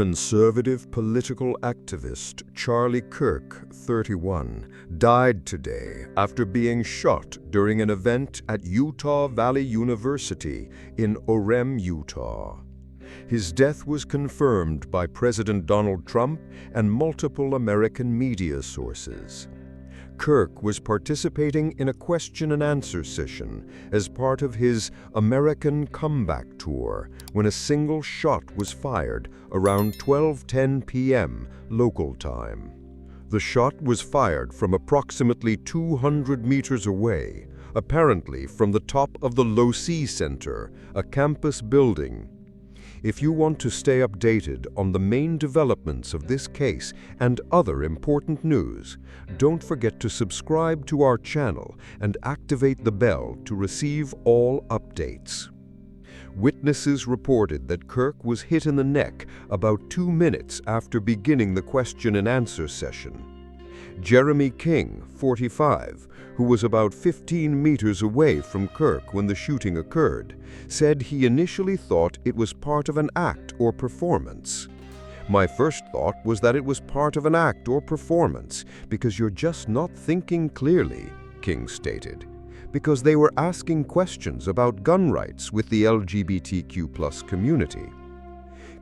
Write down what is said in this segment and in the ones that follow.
Conservative political activist Charlie Kirk, 31, died today after being shot during an event at Utah Valley University in Orem, Utah. His death was confirmed by President Donald Trump and multiple American media sources. Kirk was participating in a question-and-answer session as part of his American Comeback Tour when a single shot was fired around 12:10 p.m. local time. The shot was fired from approximately 200 meters away, apparently from the top of the Low-C Center, a campus building. If you want to stay updated on the main developments of this case and other important news, don't forget to subscribe to our channel and activate the bell to receive all updates. Witnesses reported that Kirk was hit in the neck about 2 minutes after beginning the question-and-answer session. Jeremy King, 45, who was about 15 meters away from Kirk when the shooting occurred, said he initially thought it was part of an act or performance. "My first thought was that it was part of an act or performance because you're just not thinking clearly," King stated, because they were asking questions about gun rights with the LGBTQ+ community.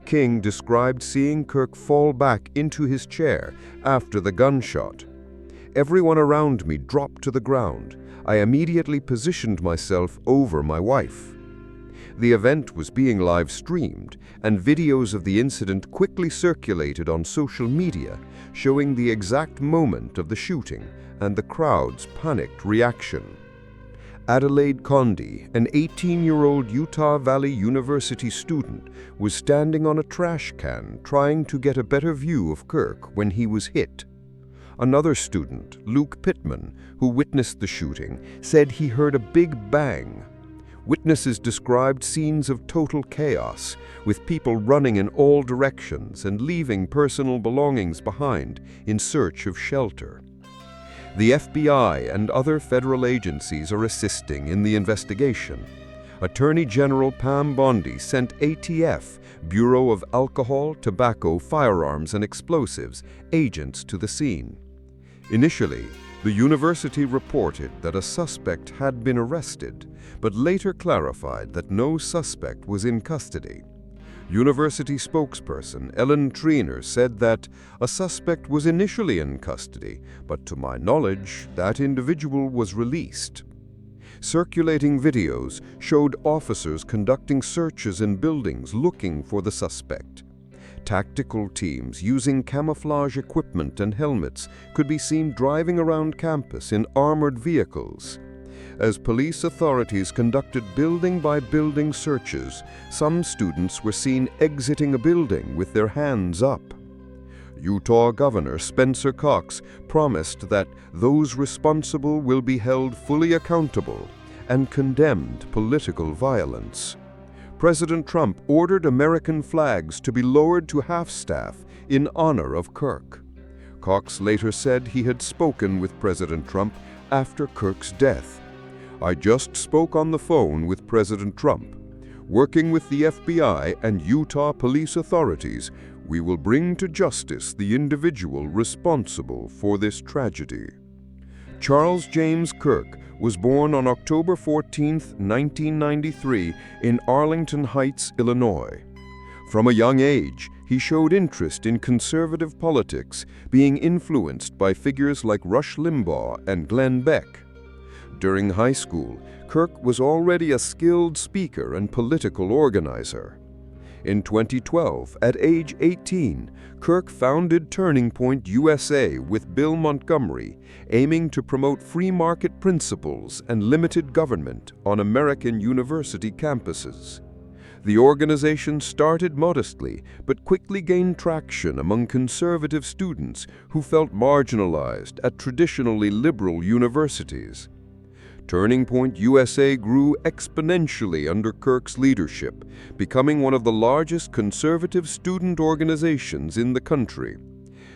King described seeing Kirk fall back into his chair after the gunshot. "Everyone around me dropped to the ground. I immediately positioned myself over my wife." The event was being live-streamed, and videos of the incident quickly circulated on social media, showing the exact moment of the shooting and the crowd's panicked reaction. Adelaide Condi, an 18-year-old Utah Valley University student, was standing on a trash can trying to get a better view of Kirk when he was hit. Another student, Luke Pittman, who witnessed the shooting, said he heard a big bang. Witnesses described scenes of total chaos, with people running in all directions and leaving personal belongings behind in search of shelter. The FBI and other federal agencies are assisting in the investigation. Attorney General Pam Bondi sent ATF, Bureau of Alcohol, Tobacco, Firearms, and Explosives, agents to the scene. Initially, the university reported that a suspect had been arrested, but later clarified that no suspect was in custody. University spokesperson Ellen Triner said that a suspect was initially in custody, but to my knowledge, that individual was released. Circulating videos showed officers conducting searches in buildings looking for the suspect. Tactical teams using camouflage equipment and helmets could be seen driving around campus in armored vehicles. As police authorities conducted building-by-building searches, some students were seen exiting a building with their hands up. Utah Governor Spencer Cox promised that those responsible will be held fully accountable and condemned political violence. President Trump ordered American flags to be lowered to half-staff in honor of Kirk. Cox later said he had spoken with President Trump after Kirk's death. "I just spoke on the phone with President Trump. Working with the FBI and Utah police authorities, we will bring to justice the individual responsible for this tragedy." Charles James Kirk was born on October 14, 1993, in Arlington Heights, Illinois. From a young age, he showed interest in conservative politics, being influenced by figures like Rush Limbaugh and Glenn Beck. During high school, Kirk was already a skilled speaker and political organizer. In 2012, at age 18, Kirk founded Turning Point USA with Bill Montgomery, aiming to promote free market principles and limited government on American university campuses. The organization started modestly, but quickly gained traction among conservative students who felt marginalized at traditionally liberal universities. Turning Point USA grew exponentially under Kirk's leadership, becoming one of the largest conservative student organizations in the country.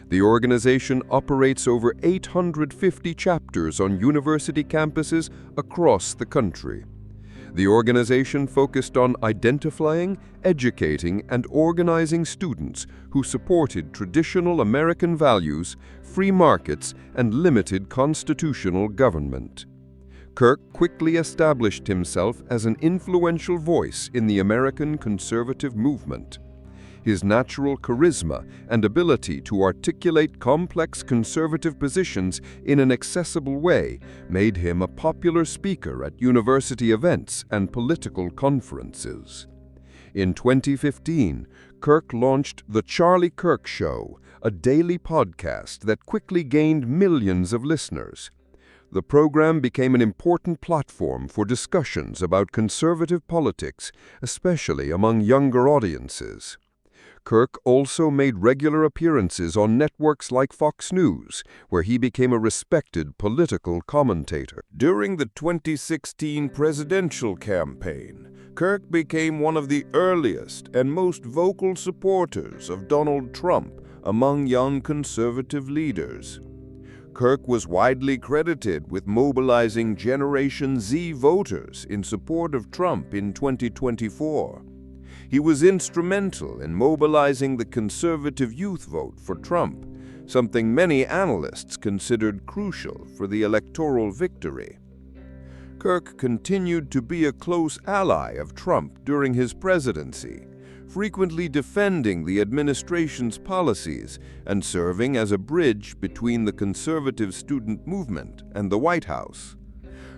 The organization operates over 850 chapters on university campuses across the country. The organization focused on identifying, educating, and organizing students who supported traditional American values, free markets, and limited constitutional government. Kirk quickly established himself as an influential voice in the American conservative movement. His natural charisma and ability to articulate complex conservative positions in an accessible way made him a popular speaker at university events and political conferences. In 2015, Kirk launched The Charlie Kirk Show, a daily podcast that quickly gained millions of listeners. The program became an important platform for discussions about conservative politics, especially among younger audiences. Kirk also made regular appearances on networks like Fox News, where he became a respected political commentator. During the 2016 presidential campaign, Kirk became one of the earliest and most vocal supporters of Donald Trump among young conservative leaders. Kirk was widely credited with mobilizing Generation Z voters in support of Trump in 2024. He was instrumental in mobilizing the conservative youth vote for Trump, something many analysts considered crucial for the electoral victory. Kirk continued to be a close ally of Trump during his presidency, frequently defending the administration's policies and serving as a bridge between the conservative student movement and the White House.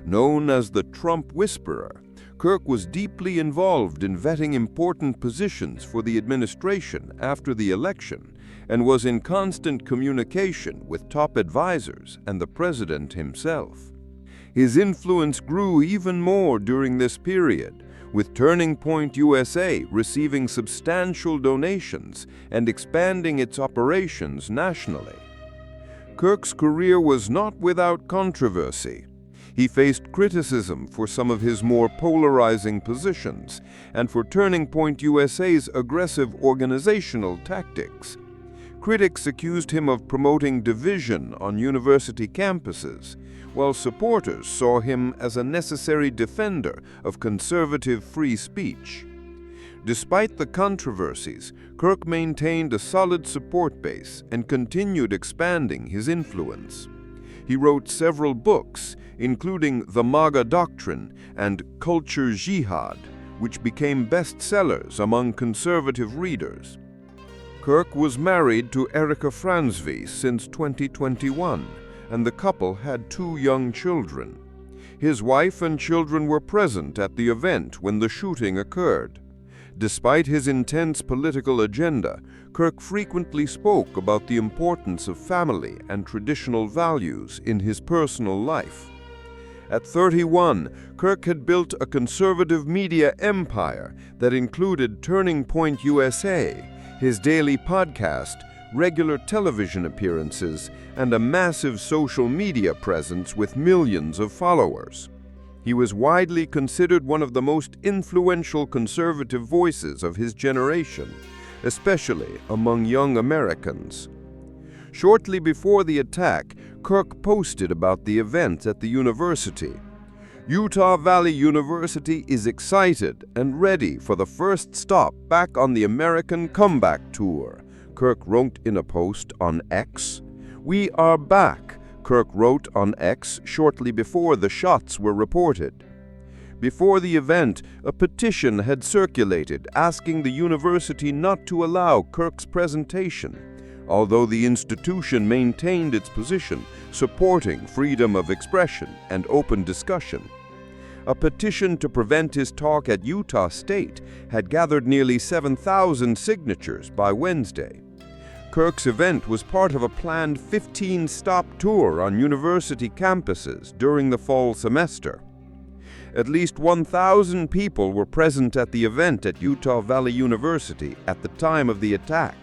Known as the Trump Whisperer, Kirk was deeply involved in vetting important positions for the administration after the election and was in constant communication with top advisors and the president himself. His influence grew even more during this period, with Turning Point USA receiving substantial donations and expanding its operations nationally. Kirk's career was not without controversy. He faced criticism for some of his more polarizing positions and for Turning Point USA's aggressive organizational tactics. Critics accused him of promoting division on university campuses, while supporters saw him as a necessary defender of conservative free speech. Despite the controversies, Kirk maintained a solid support base and continued expanding his influence. He wrote several books, including The MAGA Doctrine and Culture Jihad, which became bestsellers among conservative readers. Kirk was married to Erica Fransby since 2021, and the couple had 2 young children. His wife and children were present at the event when the shooting occurred. Despite his intense political agenda, Kirk frequently spoke about the importance of family and traditional values in his personal life. At 31, Kirk had built a conservative media empire that included Turning Point USA, his daily podcast, regular television appearances, and a massive social media presence with millions of followers. He was widely considered one of the most influential conservative voices of his generation, especially among young Americans. Shortly before the attack, Kirk posted about the event at the university. Utah Valley University is excited and ready for the first stop back on the American comeback tour, Kirk wrote in a post on X. "We are back," Kirk wrote on X shortly before the shots were reported. Before the event, a petition had circulated asking the university not to allow Kirk's presentation, although the institution maintained its position supporting freedom of expression and open discussion. A petition to prevent his talk at Utah State had gathered nearly 7,000 signatures by Wednesday. Kirk's event was part of a planned 15-stop tour on university campuses during the fall semester. At least 1,000 people were present at the event at Utah Valley University at the time of the attack.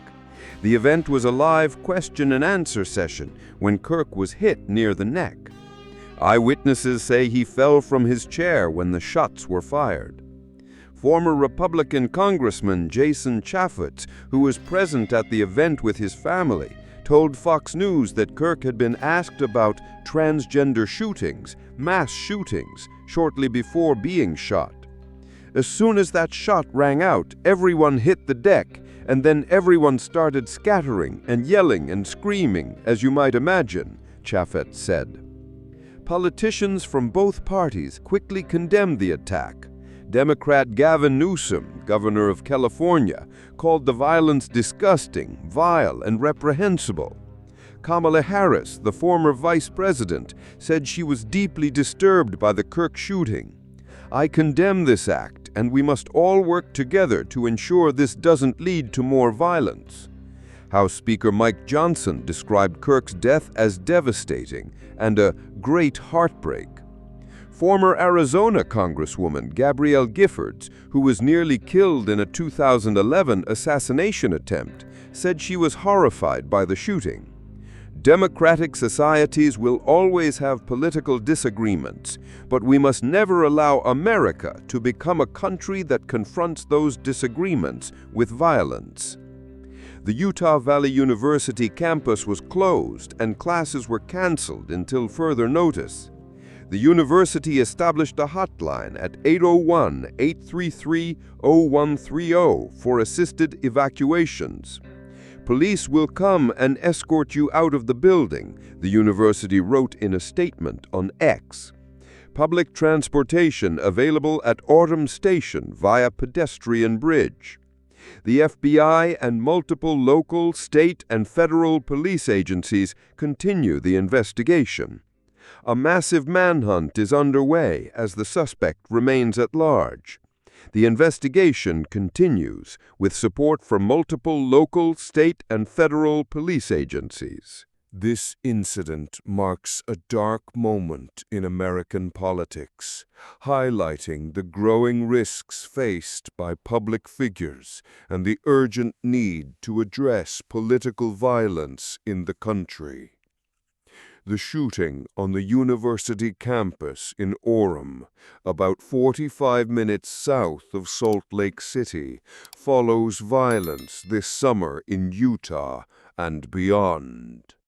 The event was a live question-and-answer session when Kirk was hit near the neck. Eyewitnesses say he fell from his chair when the shots were fired. Former Republican Congressman Jason Chaffetz, who was present at the event with his family, told Fox News that Kirk had been asked about transgender shootings, mass shootings, shortly before being shot. As soon as that shot rang out, everyone hit the deck, and then everyone started scattering and yelling and screaming, as you might imagine, Chaffet said. Politicians from both parties quickly condemned the attack. Democrat Gavin Newsom, governor of California, called the violence disgusting, vile, and reprehensible. Kamala Harris, the former vice president, said she was deeply disturbed by the Kirk shooting. "I condemn this act, and we must all work together to ensure this doesn't lead to more violence." House Speaker Mike Johnson described Kirk's death as devastating and a great heartbreak. Former Arizona Congresswoman Gabrielle Giffords, who was nearly killed in a 2011 assassination attempt, said she was horrified by the shooting. Democratic societies will always have political disagreements, but we must never allow America to become a country that confronts those disagreements with violence. The Utah Valley University campus was closed and classes were canceled until further notice. The university established a hotline at 801-833-0130 for assisted evacuations. "Police will come and escort you out of the building," the university wrote in a statement on X. Public transportation available at Autumn Station via pedestrian bridge. The FBI and multiple local, state, and federal police agencies continue the investigation. A massive manhunt is underway as the suspect remains at large. The investigation continues with support from multiple local, state, and federal police agencies. This incident marks a dark moment in American politics, highlighting the growing risks faced by public figures and the urgent need to address political violence in the country. The shooting on the university campus in Orem, about 45 minutes south of Salt Lake City, follows violence this summer in Utah and beyond.